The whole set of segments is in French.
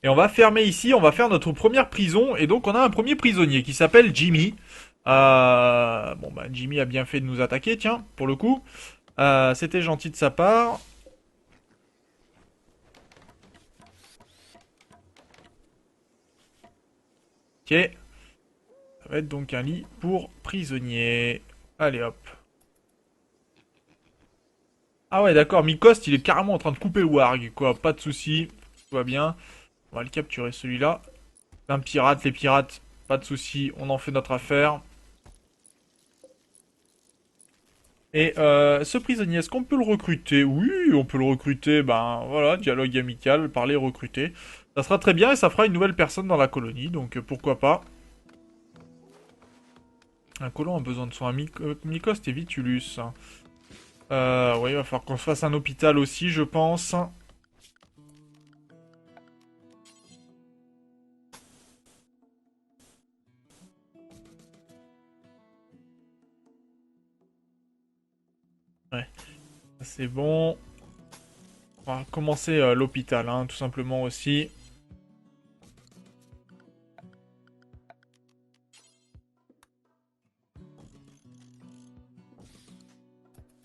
Et on va fermer ici, on va faire notre première prison. Et donc on a un premier prisonnier qui s'appelle Jimmy. Bon bah Jimmy a bien fait de nous attaquer, tiens, pour le coup. C'était gentil de sa part. Ok. Ça va être donc un lit pour prisonnier. Allez hop. Ah ouais d'accord, Mikost il est carrément en train de couper le warg, quoi. Pas de soucis, tout va bien. On va le capturer celui-là. Un pirate, les pirates, pas de soucis, on en fait notre affaire. Et ce prisonnier, est-ce qu'on peut le recruter? Oui, on peut le recruter. Ben voilà, dialogue amical, parler, recruter. Ça sera très bien et ça fera une nouvelle personne dans la colonie, donc pourquoi pas. Un colon a besoin de soins. Mykost et Vitulus. Ouais, il va falloir qu'on se fasse un hôpital aussi, je pense. Ouais, ça, c'est bon. On va commencer l'hôpital, hein, tout simplement aussi.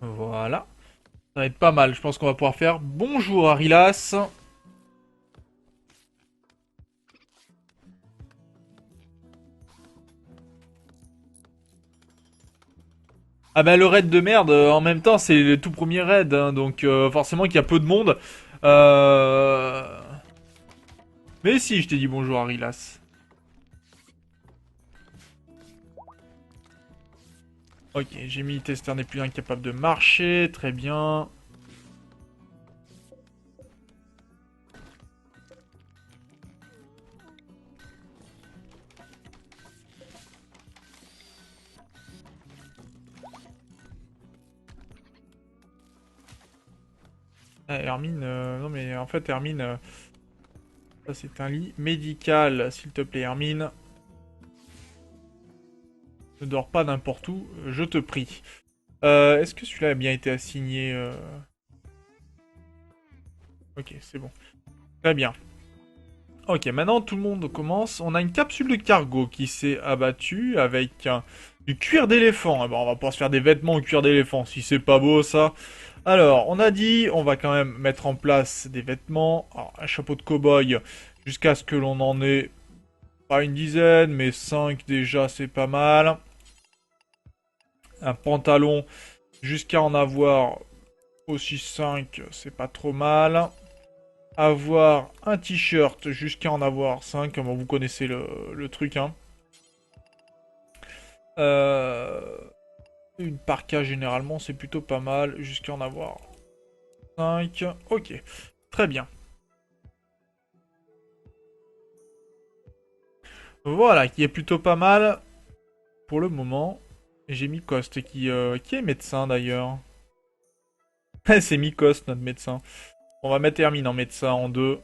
Voilà. Ça va être pas mal. Je pense qu'on va pouvoir faire bonjour Arilas. Ah bah le raid de merde, en même temps c'est le tout premier raid, hein, donc forcément qu'il y a peu de monde. Euh... Mais si, je t'ai dit bonjour Arilas. Ok, j'ai mis Tester n'est plus incapable de marcher, très bien. Ah, Hermine, non mais en fait Hermine, ça c'est un lit médical, s'il te plaît Hermine. Ne dors pas n'importe où, je te prie. Est-ce que celui-là a bien été assigné Ok, c'est bon. Très bien. Ok, maintenant tout le monde commence. On a une capsule de cargo qui s'est abattue avec du cuir d'éléphant. Ah bah, on va pouvoir se faire des vêtements en cuir d'éléphant, si c'est pas beau ça. Alors, on a dit, on va quand même mettre en place des vêtements. Alors, un chapeau de cow-boy, jusqu'à ce que l'on en ait pas une dizaine, mais 5 déjà, c'est pas mal. Un pantalon, jusqu'à en avoir aussi 5, c'est pas trop mal. Avoir un t-shirt jusqu'à en avoir 5. Bon, vous connaissez le truc, hein. Euh, une parka, généralement, c'est plutôt pas mal, jusqu'à en avoir 5. Ok, très bien. Voilà, qui est plutôt pas mal pour le moment. J'ai Mikost qui est médecin d'ailleurs. C'est Mikost, notre médecin. On va mettre Hermine en médecin en 2.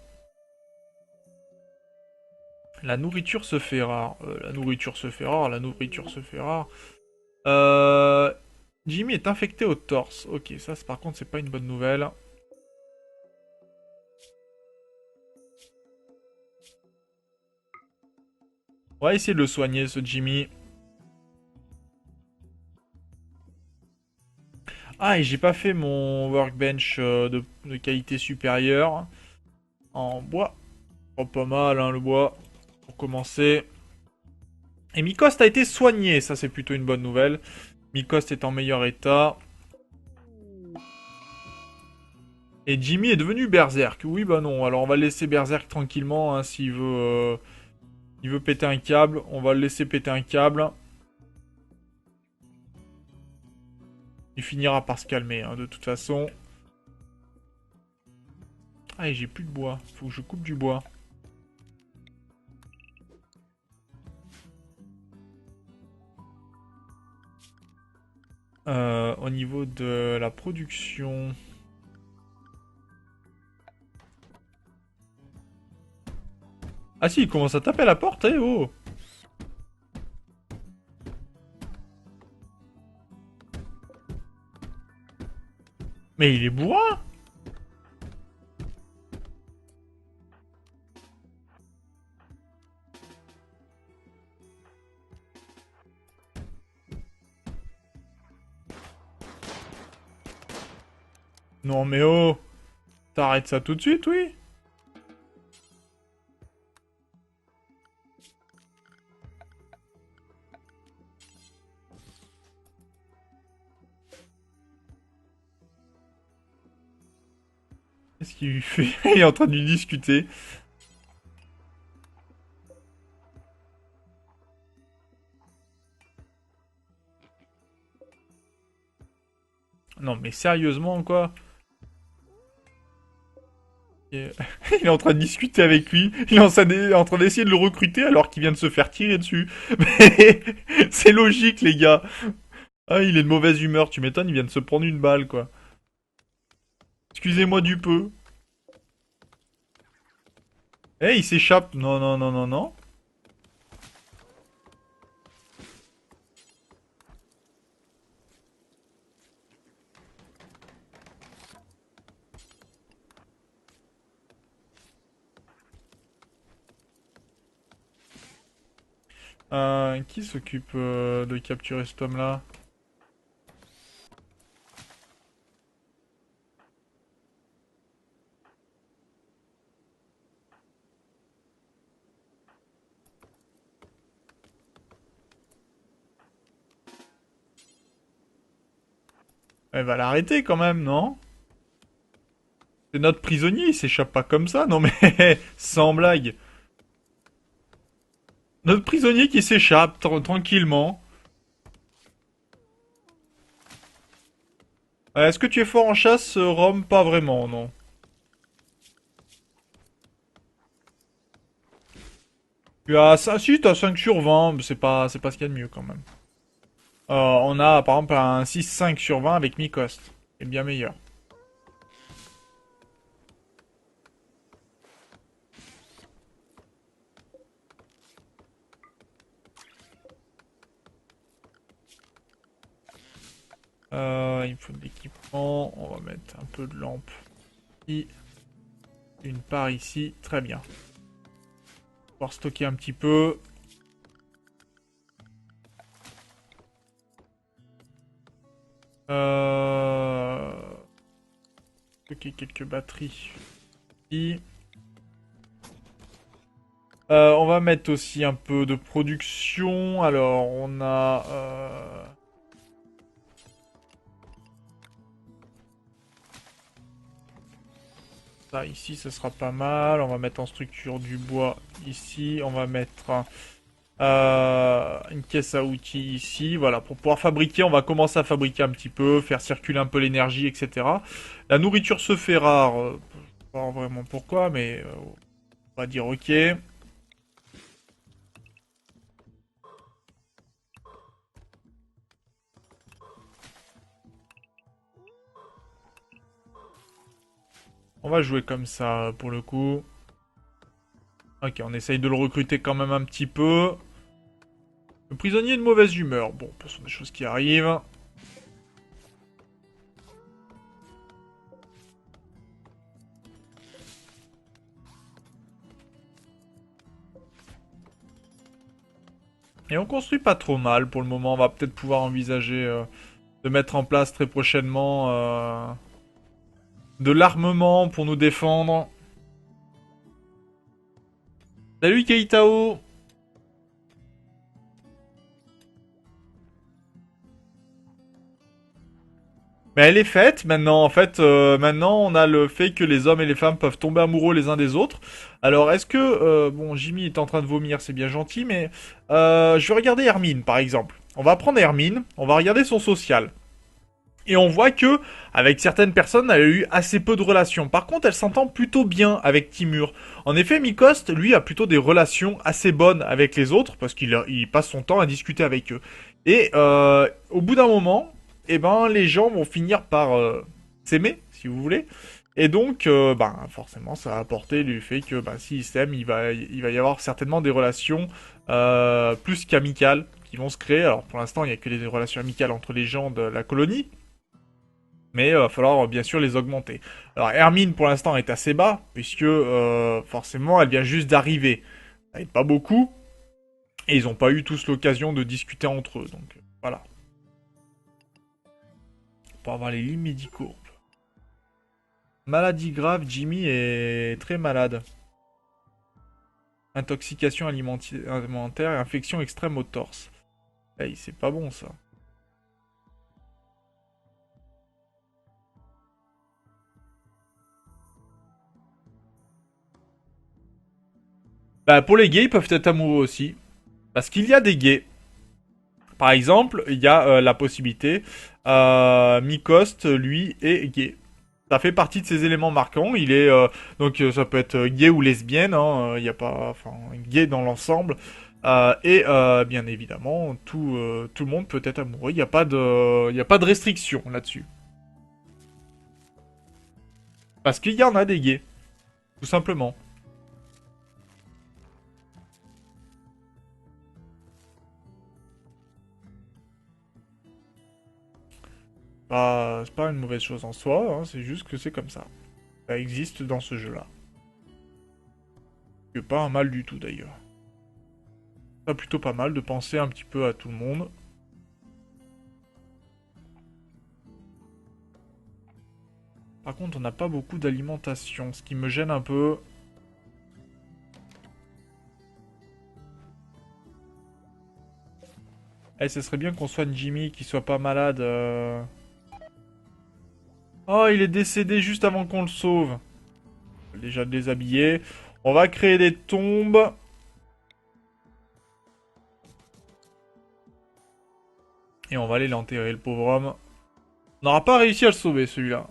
La nourriture se fait rare. La nourriture se fait rare, la nourriture se fait rare. Euh... Jimmy est infecté au torse. Ok, ça par contre c'est pas une bonne nouvelle. On va essayer de le soigner ce Jimmy. Ah et j'ai pas fait mon workbench de qualité supérieure. En bois. Oh, pas mal hein, le bois. Pour commencer. Et Mikost a été soigné, ça c'est plutôt une bonne nouvelle. Mikost est en meilleur état. Et Jimmy est devenu Berserk. Oui, bah non. Alors on va laisser Berserk tranquillement hein, s'il veut, il veut péter un câble. On va le laisser péter un câble. Il finira par se calmer hein, de toute façon. Ah, et j'ai plus de bois. Faut que je coupe du bois. Au niveau de la production. Ah si, il commence à taper à la porte, eh oh. Mais il est bourrin. Non mais oh, t'arrêtes ça tout de suite, oui. Qu'est-ce qu'il lui fait? Il est en train de lui discuter. Non mais sérieusement quoi? Et- Il est en train de discuter avec lui. Il est en train d'essayer de le recruter alors qu'il vient de se faire tirer dessus. Mais c'est logique les gars. Ah, il est de mauvaise humeur, tu m'étonnes, il vient de se prendre une balle quoi. Excusez-moi du peu. Eh, il s'échappe. Non, non, non, non, non. Qui s'occupe de capturer cet homme-là? Elle va l'arrêter quand même, non? C'est notre prisonnier, il s'échappe pas comme ça, non mais sans blague. Notre prisonnier qui s'échappe tranquillement. Est-ce que tu es fort en chasse, Rome? Pas vraiment, non. Tu as ça, si, t'as 5 sur 20, mais c'est pas ce qu'il y a de mieux quand même. On a par exemple un 6-5 sur 20 avec Mikost. C'est bien meilleur. Il me faut de l'équipement. On va mettre un peu de lampe ici. Une part ici. Très bien. Pouvoir stocker un petit peu. Euh... Stocker quelques batteries ici. On va mettre aussi un peu de production. Alors, on a... ça ici, ça sera pas mal. On va mettre en structure du bois ici. On va mettre une caisse à outils ici. Voilà, pour pouvoir fabriquer, on va commencer à fabriquer un petit peu, faire circuler un peu l'énergie, etc. La nourriture se fait rare. Je sais pas vraiment pourquoi, mais on va dire ok. On va jouer comme ça pour le coup. Ok, on essaye de le recruter quand même un petit peu. Le prisonnier est de mauvaise humeur. Bon, ce sont des choses qui arrivent. Et on construit pas trop mal pour le moment. On va peut-être pouvoir envisager de mettre en place très prochainement de l'armement pour nous défendre. Salut Keitao. Mais elle est faite maintenant. En fait, maintenant on a le fait que les hommes et les femmes peuvent tomber amoureux les uns des autres. Alors est-ce que bon, Jimmy est en train de vomir, c'est bien gentil, mais je vais regarder Hermine par exemple. On va prendre Hermine, on va regarder son social. Et on voit que, avec certaines personnes, elle a eu assez peu de relations. Par contre, elle s'entend plutôt bien avec Timur. En effet, Mikost, lui, a plutôt des relations assez bonnes avec les autres, parce qu'il passe son temps à discuter avec eux. Et au bout d'un moment, eh ben, les gens vont finir par s'aimer, si vous voulez. Et donc, ben, forcément, ça va apporter le fait que, ben, s'ils s'aiment, il va y avoir certainement des relations plus qu'amicales qui vont se créer. Alors, pour l'instant, il n'y a que des relations amicales entre les gens de la colonie, mais il va falloir bien sûr les augmenter. Alors Hermine pour l'instant est assez bas, puisque forcément elle vient juste d'arriver. Ça aide pas beaucoup, et ils n'ont pas eu tous l'occasion de discuter entre eux, donc voilà. Pour avoir les lits médicaux. Maladie grave, Jimmy est très malade. Intoxication alimentaire et infection extrême au torse. Hey, c'est pas bon ça. Bah, pour les gays, ils peuvent être amoureux aussi. Parce qu'il y a des gays. Par exemple, il y a la possibilité. Mikost, lui, est gay. Ça fait partie de ces éléments marquants. Il est donc ça peut être gay ou lesbienne. Il n'y a pas, enfin, gay dans l'ensemble. Et bien évidemment, tout le monde peut être amoureux. Il y a pas de restriction là-dessus. Parce qu'il y en a des gays, tout simplement. Bah, c'est pas une mauvaise chose en soi. C'est juste que c'est comme ça. Ça existe dans ce jeu-là. C'est pas un mal du tout d'ailleurs. C'est plutôt pas mal de penser un petit peu à tout le monde. Par contre, on n'a pas beaucoup d'alimentation, ce qui me gêne un peu. Eh, ce serait bien qu'on soigne Jimmy, qu'il soit pas malade. Oh, il est décédé juste avant qu'on le sauve. Déjà déshabillé. On va créer des tombes. Et on va aller l'enterrer, le pauvre homme. On n'aura pas réussi à le sauver, celui-là.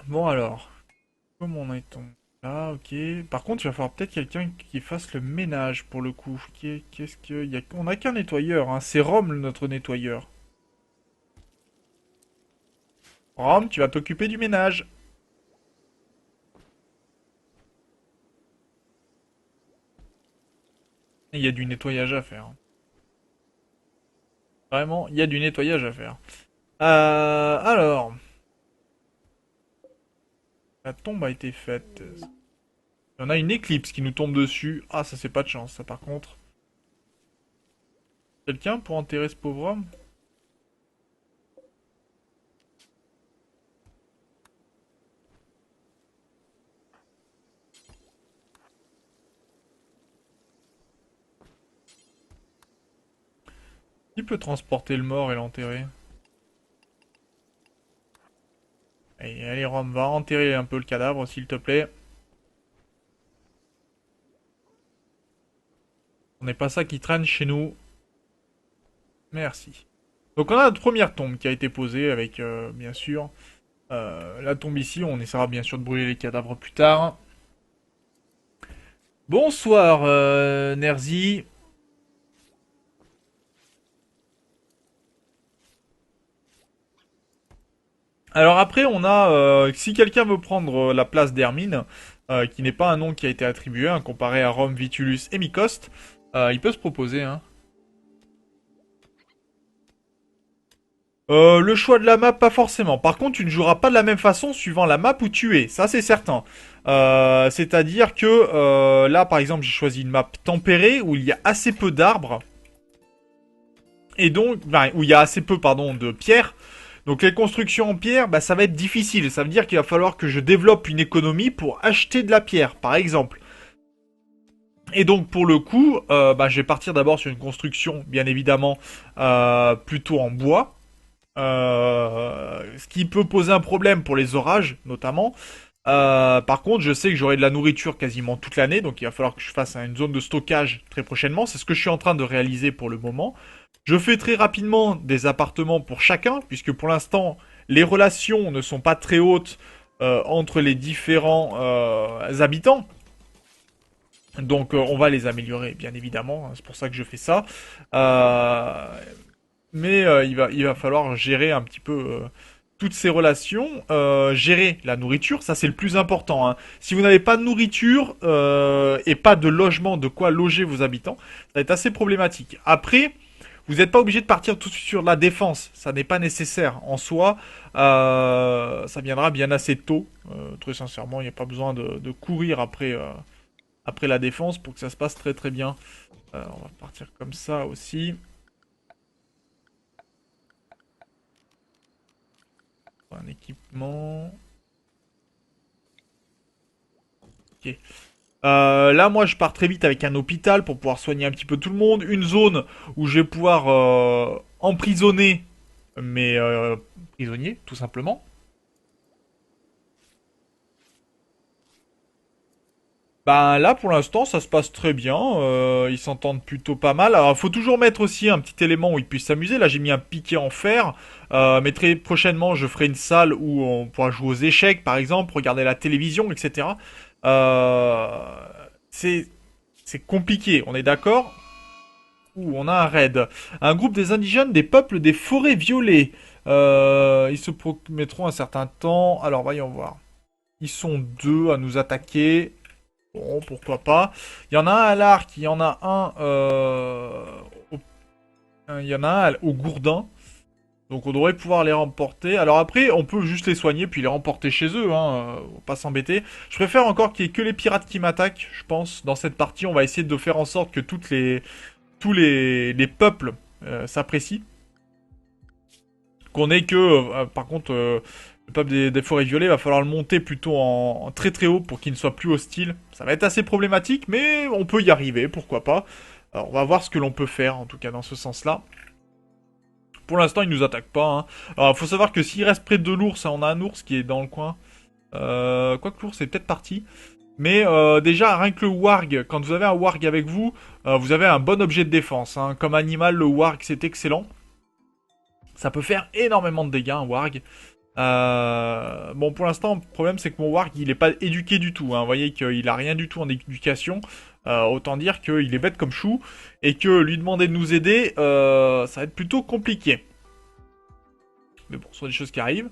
Bon alors. Comment on est-on? Là, ok. Par contre, il va falloir peut-être quelqu'un qui fasse le ménage pour le coup. Qu'est-ce que... On n'a qu'un nettoyeur, hein. C'est Rome, notre nettoyeur. Rome, tu vas t'occuper du ménage. Il y a du nettoyage à faire. Vraiment, il y a du nettoyage à faire. Alors, la tombe a été faite. Il y en a une éclipse qui nous tombe dessus. Ah, ça c'est pas de chance, ça par contre. Quelqu'un pour enterrer ce pauvre homme? Qui peut transporter le mort et l'enterrer? Allez, allez, Rome, va enterrer un peu le cadavre, s'il te plaît. On n'est pas ça qui traîne chez nous. Merci. Donc on a notre première tombe qui a été posée avec, bien sûr, la tombe ici. On essaiera bien sûr de brûler les cadavres plus tard. Bonsoir, Nerzi. Alors après, on a, si quelqu'un veut prendre la place d'Hermine, qui n'est pas un nom qui a été attribué, hein, comparé à Rome, Vitulus et Mycoste, il peut se proposer, hein. Le choix de la map, pas forcément. Par contre, tu ne joueras pas de la même façon suivant la map où tu es. Ça, c'est certain. C'est-à-dire que là, par exemple, j'ai choisi une map tempérée où il y a assez peu d'arbres. Et donc, enfin, où il y a assez peu, pardon, de pierres. Donc les constructions en pierre, bah, ça va être difficile. Ça veut dire qu'il va falloir que je développe une économie pour acheter de la pierre, par exemple. Et donc pour le coup, bah, je vais partir d'abord sur une construction, bien évidemment, plutôt en bois. Ce qui peut poser un problème pour les orages, notamment. Par contre, je sais que j'aurai de la nourriture quasiment toute l'année, donc il va falloir que je fasse une zone de stockage très prochainement. C'est ce que je suis en train de réaliser pour le moment. Je fais très rapidement des appartements pour chacun, puisque pour l'instant, les relations ne sont pas très hautes entre les différents habitants. Donc on va les améliorer, bien évidemment. C'est pour ça que je fais ça. Euh, mais il va falloir gérer un petit peu toutes ces relations, gérer la nourriture, ça c'est le plus important, hein. Si vous n'avez pas de nourriture et pas de logement, de quoi loger vos habitants, ça va être assez problématique. Après, Vous n'êtes pas obligé de partir tout de suite sur la défense. Ça n'est pas nécessaire. En soi, ça viendra bien assez tôt. Très sincèrement, il n'y a pas besoin de courir après la défense pour que ça se passe très très bien. On va partir comme ça aussi. Un équipement. Ok. Là, moi, je pars très vite avec un hôpital pour pouvoir soigner un petit peu tout le monde. Une zone où je vais pouvoir emprisonner mes prisonniers, tout simplement. Ben là, pour l'instant, ça se passe très bien. Ils s'entendent plutôt pas mal. Alors, il faut toujours mettre aussi un petit élément où ils puissent s'amuser. Là, j'ai mis un piquet en fer. Mais très prochainement, je ferai une salle où on pourra jouer aux échecs, par exemple, regarder la télévision, etc. Euh, c'est c'est compliqué. On est d'accord? Ouh, on a un raid. Un groupe des indigènes des peuples des forêts violées. Ils se promettront un certain temps. Alors, voyons voir. Ils sont deux à nous attaquer. Bon, pourquoi pas. Il y en a un à l'arc, il y en a un, il y en a un au gourdin. Donc on devrait pouvoir les remporter. Alors après, on peut juste les soigner puis les remporter chez eux, hein. Faut pas s'embêter. Je préfère encore qu'il y ait que les pirates qui m'attaquent, je pense. Dans cette partie, on va essayer de faire en sorte que tous les peuples s'apprécient. Qu'on ait que, par contre, le peuple des forêts violées, va falloir le monter plutôt en très très haut pour qu'il ne soit plus hostile. Ça va être assez problématique, mais on peut y arriver, pourquoi pas. Alors, on va voir ce que l'on peut faire, en tout cas dans ce sens-là. Pour l'instant, il nous attaque pas. Hein. Alors, il faut savoir que s'il reste près de l'ours, hein, on a un ours qui est dans le coin. Quoique l'ours est peut-être parti. Mais déjà, rien que le warg, quand vous avez un warg avec vous, vous avez un bon objet de défense. Hein. Comme animal, le warg, c'est excellent. Ça peut faire énormément de dégâts, un warg. Bon, pour l'instant, le problème, c'est que mon warg, il est pas éduqué du tout. Hein. Vous voyez qu'il a rien du tout en éducation. Autant dire qu'il est bête comme chou. Et que lui demander de nous aider, ça va être plutôt compliqué. Mais bon, ce sont des choses qui arrivent.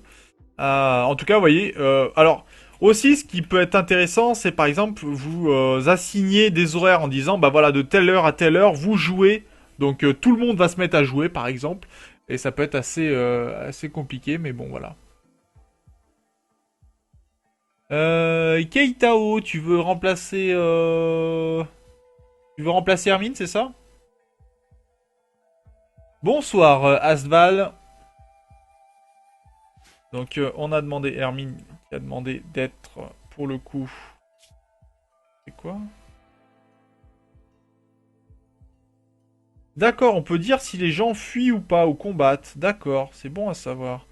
En tout cas, vous voyez. Alors, aussi, ce qui peut être intéressant, c'est par exemple, vous assignez des horaires en disant, bah voilà, de telle heure à telle heure, vous jouez. Donc, tout le monde va se mettre à jouer, par exemple. Et ça peut être assez compliqué, mais bon, voilà. Keitao, tu veux remplacer Hermine, c'est ça? Bonsoir, Asval. Donc, on a demandé Hermine qui a demandé d'être, pour le coup... C'est quoi? D'accord, on peut dire si les gens fuient ou pas, ou combattent. D'accord, c'est bon à savoir.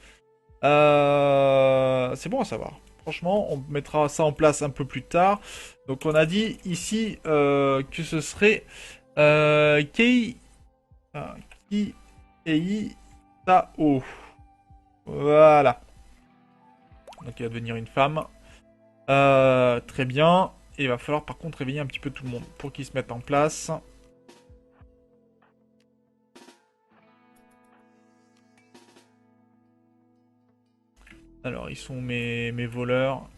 C'est bon à savoir. Franchement, on mettra ça en place un peu plus tard. Donc on a dit ici que ce serait Kei... ah, Ki... Ei... Tao. Voilà. Donc il va devenir une femme. Très bien. Et il va falloir par contre réveiller un petit peu tout le monde pour qu'ils se mettent en place. Alors, ils sont mes voleurs.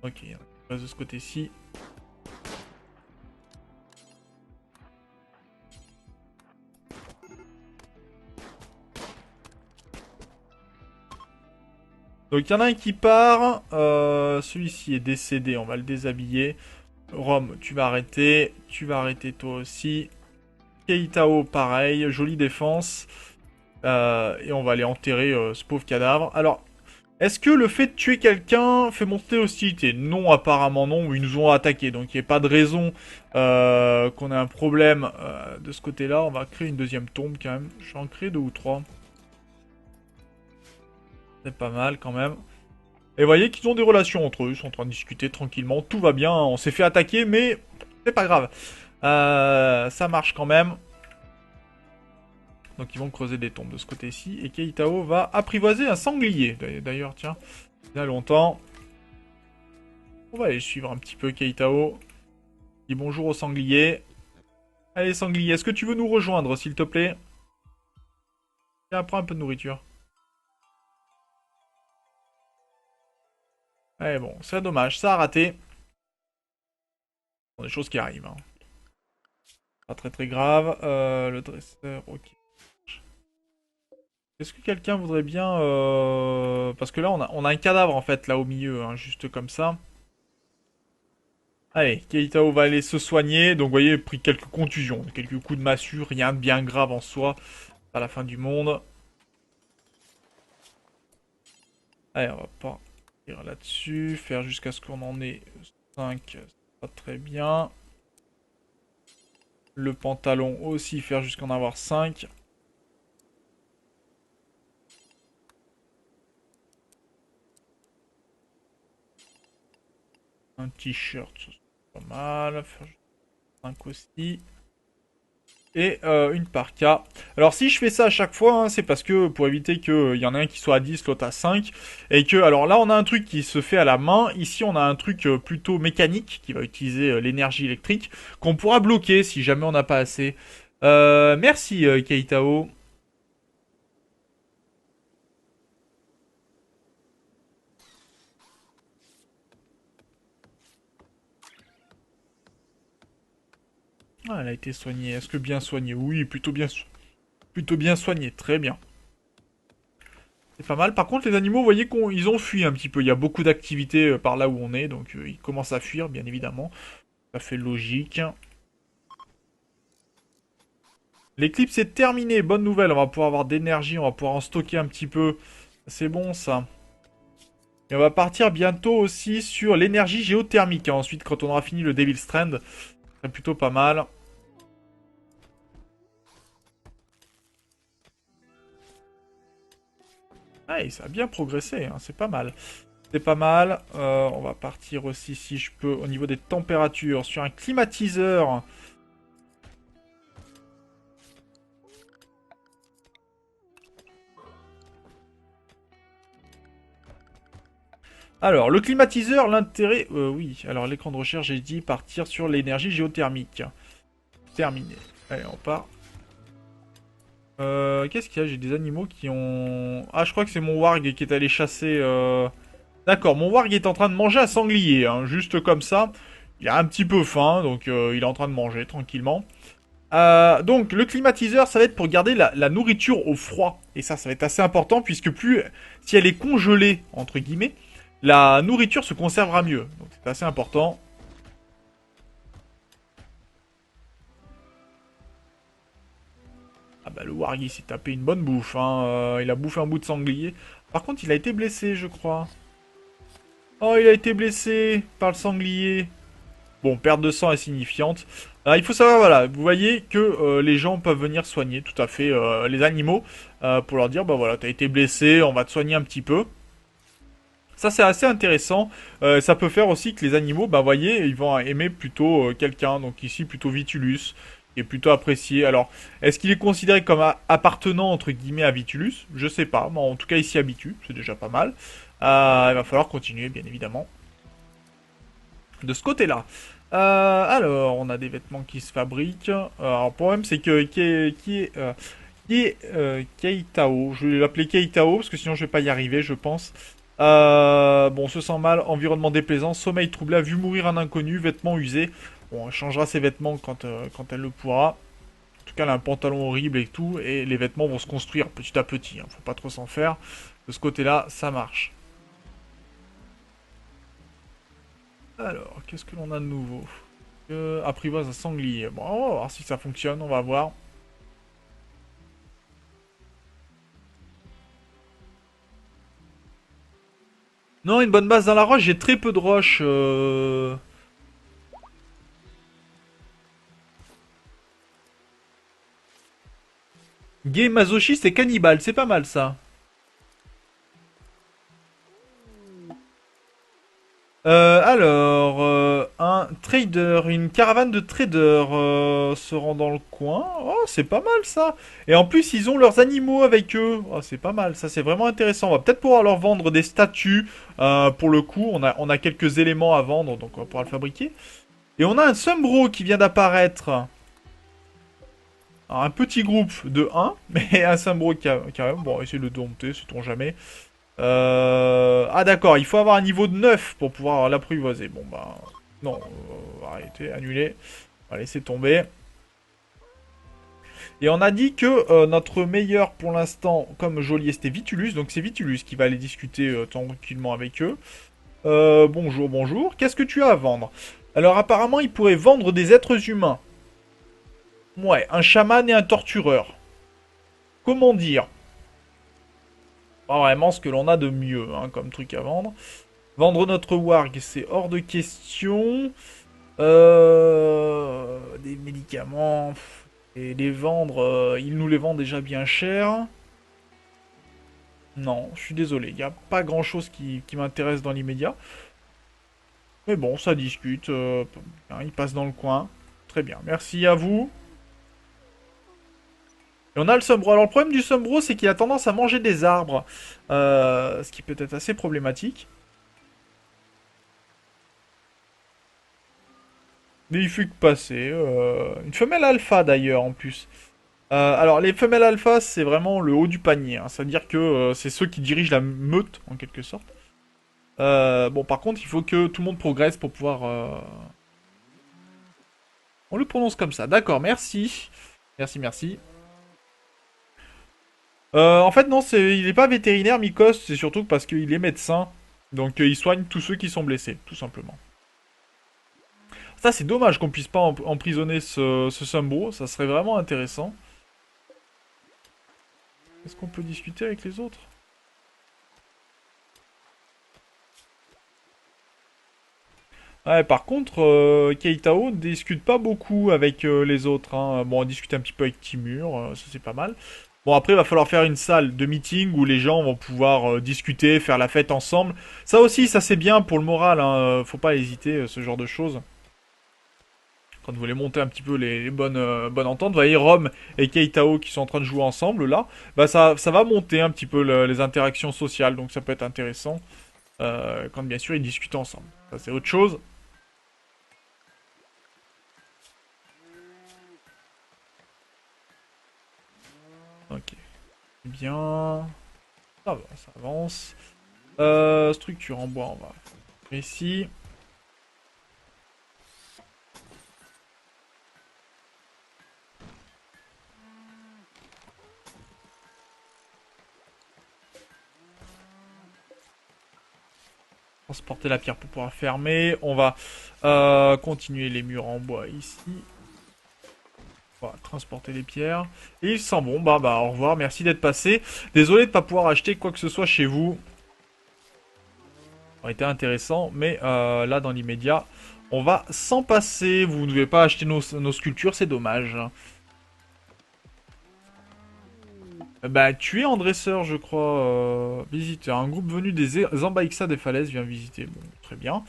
Ok, il reste de ce côté-ci. Donc, il y en a un qui part. Celui-ci est décédé, on va le déshabiller. Rome, tu vas arrêter. Tu vas arrêter toi aussi. Keitao, pareil. Jolie défense. Et on va aller enterrer ce pauvre cadavre. Alors, est-ce que le fait de tuer quelqu'un fait monter l'hostilité? Non, apparemment non. Ils nous ont attaqué, donc il n'y a pas de raison qu'on ait un problème de ce côté-là. On va créer une deuxième tombe quand même. Je vais en créer deux ou trois. C'est pas mal quand même. Et vous voyez qu'ils ont des relations entre eux. Ils sont en train de discuter tranquillement. Tout va bien. On s'est fait attaquer, mais c'est pas grave. Ça marche quand même. Donc ils vont creuser des tombes de ce côté-ci. Et Keitao va apprivoiser un sanglier. D'ailleurs, tiens, il y a longtemps. On va aller suivre un petit peu Keitao. Dis bonjour au sanglier. Allez, sanglier, est-ce que tu veux nous rejoindre, s'il te plaît? Tiens, prends un peu de nourriture. Eh bon, c'est dommage, ça a raté. Ce sont des choses qui arrivent. Hein. Pas très très grave. Le dresseur, ok. Est-ce que quelqu'un voudrait bien... Parce que là, on a un cadavre, en fait, là au milieu, hein, juste comme ça. Allez, Keitao va aller se soigner. Donc, vous voyez, il a pris quelques contusions, quelques coups de massue, rien de bien grave en soi. Pas la fin du monde. Allez, on va partir là-dessus. Faire jusqu'à ce qu'on en ait 5. Pas très bien. Le pantalon aussi, faire jusqu'à en avoir 5. Un t-shirt, c'est pas mal. Faire 5 aussi. Et une parka. Alors si je fais ça à chaque fois, hein, c'est parce que pour éviter qu'il y en ait un qui soit à 10, l'autre à 5. Et que, alors là on a un truc qui se fait à la main. Ici on a un truc plutôt mécanique qui va utiliser l'énergie électrique. Qu'on pourra bloquer si jamais on n'a pas assez. Merci Keitao. Ah, elle a été soignée. Est-ce que bien soignée? Oui, plutôt bien soignée. Très bien. C'est pas mal. Par contre, les animaux, vous voyez qu'ils ont fui un petit peu. Il y a beaucoup d'activités par là où on est, donc ils commencent à fuir, bien évidemment. Ça fait logique. L'éclipse est terminée. Bonne nouvelle. On va pouvoir avoir d'énergie. On va pouvoir en stocker un petit peu. C'est bon, ça. Et on va partir bientôt aussi sur l'énergie géothermique, hein. Ensuite, quand on aura fini le Devil Strand, ça serait plutôt pas mal. Ah, et ça a bien progressé, hein. C'est pas mal. C'est pas mal. On va partir aussi, si je peux, au niveau des températures, sur un climatiseur. Alors, le climatiseur, l'intérêt... oui, alors l'écran de recherche, j'ai dit partir sur l'énergie géothermique. Terminé. Allez, on part. Qu'est-ce qu'il y a? J'ai des animaux qui ont... Ah, je crois que c'est mon warg qui est allé chasser... D'accord, mon warg est en train de manger un sanglier, hein, juste comme ça. Il a un petit peu faim, donc il est en train de manger tranquillement. Donc, le climatiseur, ça va être pour garder la nourriture au froid. Et ça va être assez important, puisque plus... Si elle est congelée, entre guillemets, la nourriture se conservera mieux. Donc, c'est assez important. Ah bah le Warg il s'est tapé une bonne bouffe, hein. Il a bouffé un bout de sanglier. Par contre il a été blessé je crois. Oh il a été blessé par le sanglier. Bon, perte de sang insignifiante. Il faut savoir, voilà, vous voyez que les gens peuvent venir soigner tout à fait les animaux pour leur dire, bah voilà, t'as été blessé, on va te soigner un petit peu. Ça c'est assez intéressant. Ça peut faire aussi que les animaux, bah voyez, ils vont aimer plutôt quelqu'un. Donc ici plutôt Vitulus, qui est plutôt apprécié. Alors, est-ce qu'il est considéré comme appartenant entre guillemets à Vitulus? Je sais pas, mais en tout cas il s'y habitue, c'est déjà pas mal. Il va falloir continuer bien évidemment de ce côté-là. Alors, on a des vêtements qui se fabriquent. Alors, le problème c'est que Keitao. Je vais l'appeler Keitao parce que sinon je vais pas y arriver, je pense. Bon, se sent mal, environnement déplaisant, sommeil troublé, a vu mourir un inconnu, vêtements usés. Bon, elle changera ses vêtements quand elle le pourra. En tout cas, elle a un pantalon horrible et tout, et les vêtements vont se construire petit à petit, hein. Faut pas trop s'en faire. De ce côté-là, ça marche. Alors, qu'est-ce que l'on a de nouveau? Apprivoise un sanglier. Bon, on va voir si ça fonctionne, on va voir. Non, une bonne base dans la roche, j'ai très peu de roches. Gay, masochiste et cannibale, c'est pas mal ça. Un trader, une caravane de traders se rend dans le coin. Oh, c'est pas mal ça. Et en plus, ils ont leurs animaux avec eux. Oh, c'est pas mal, ça c'est vraiment intéressant. On va peut-être pouvoir leur vendre des statues. Pour le coup, on a quelques éléments à vendre, donc on va pouvoir le fabriquer. Et on a un Sumbro qui vient d'apparaître. Alors, un petit groupe de un, mais un Sumbro quand même. Bon, essayer de le dompter, sait-on jamais. Ah d'accord, il faut avoir un niveau de 9 pour pouvoir l'apprivoiser. Bon bah... Non, arrêtez, annulez. On va laisser tomber. Et on a dit que notre meilleur pour l'instant comme geôlier c'était Vitulus, donc c'est Vitulus qui va aller discuter tranquillement avec eux. Bonjour, bonjour, qu'est-ce que tu as à vendre? Alors apparemment il pourrait vendre des êtres humains. Ouais, un chaman et un tortureur. Comment dire? Pas vraiment ce que l'on a de mieux hein, comme truc à vendre. Vendre notre warg, c'est hors de question. Des médicaments. Et les vendre, ils nous les vendent déjà bien cher. Non, je suis désolé, il n'y a pas grand chose qui m'intéresse dans l'immédiat. Mais bon, ça discute. Hein, il passe dans le coin. Très bien, merci à vous. Et on a le Sombro. Alors le problème du Sombro, c'est qu'il a tendance à manger des arbres. Ce qui peut être assez problématique. Mais il fait que passer. Une femelle alpha d'ailleurs en plus. Alors les femelles alpha, c'est vraiment le haut du panier. Hein. C'est-à-dire que c'est ceux qui dirigent la meute en quelque sorte. Bon par contre, il faut que tout le monde progresse pour pouvoir... On le prononce comme ça. D'accord, merci. Merci, merci. En fait, non, il est pas vétérinaire, Mikos. C'est surtout parce qu'il est médecin. Donc, il soigne tous ceux qui sont blessés, tout simplement. Ça, c'est dommage qu'on puisse pas emprisonner ce Sumbo. Ça serait vraiment intéressant. Est-ce qu'on peut discuter avec les autres? Ouais, par contre, Keitao ne discute pas beaucoup avec les autres. Hein. Bon, on discute un petit peu avec Timur, ça c'est pas mal. Bon, après, il va falloir faire une salle de meeting où les gens vont pouvoir discuter, faire la fête ensemble. Ça aussi, ça c'est bien pour le moral. Hein. Faut pas hésiter, ce genre de choses. Quand vous voulez monter un petit peu les bonnes ententes, vous voyez Rome et Keitao qui sont en train de jouer ensemble là, bah ça va monter un petit peu les interactions sociales, donc ça peut être intéressant quand bien sûr ils discutent ensemble. Ça c'est autre chose. Ok. Bien. Ça va, ça avance. Structure en bois, on va faire ici. Transporter la pierre pour pouvoir fermer. On va continuer les murs en bois ici. On va transporter les pierres. Et il sent bon. Bah, au revoir. Merci d'être passé. Désolé de ne pas pouvoir acheter quoi que ce soit chez vous. Ça aurait été intéressant. Mais là, dans l'immédiat, on va s'en passer. Vous ne devez pas acheter nos sculptures. C'est dommage. Bah, tu es en dresseur, je crois. Visiteur. Un groupe venu des Zambaïxa des falaises vient visiter. Bon, très bien.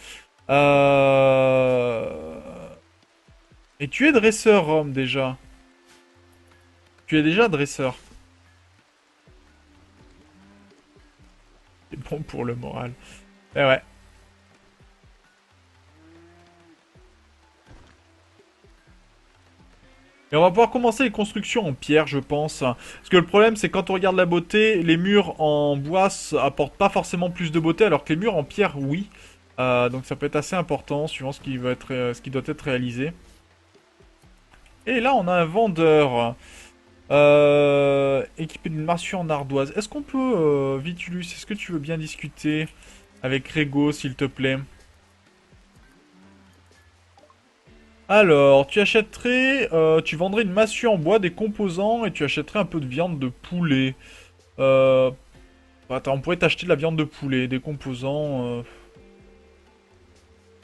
Et tu es dresseur, Rome, déjà. Tu es déjà dresseur. C'est bon pour le moral. Eh ouais. Et on va pouvoir commencer les constructions en pierre, je pense. Parce que le problème, c'est quand on regarde la beauté, les murs en bois apportent pas forcément plus de beauté, alors que les murs en pierre, oui. Donc ça peut être assez important, suivant ce qui doit être réalisé. Et là, on a un vendeur. Équipé d'une massue en ardoise. Est-ce qu'on peut, Vitulus, est-ce que tu veux bien discuter avec Rego, s'il te plaît? Alors, tu vendrais une massue en bois, des composants, et tu achèterais un peu de viande de poulet. Euh, Attends, on pourrait t'acheter de la viande de poulet, des composants.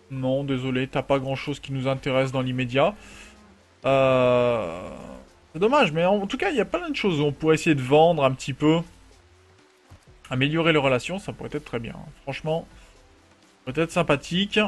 Non, désolé, t'as pas grand-chose qui nous intéresse dans l'immédiat. Euh... C'est dommage, mais en tout cas, il y a plein de choses où on pourrait essayer de vendre un petit peu. Améliorer les relations, ça pourrait être très bien. Franchement, peut-être sympathique.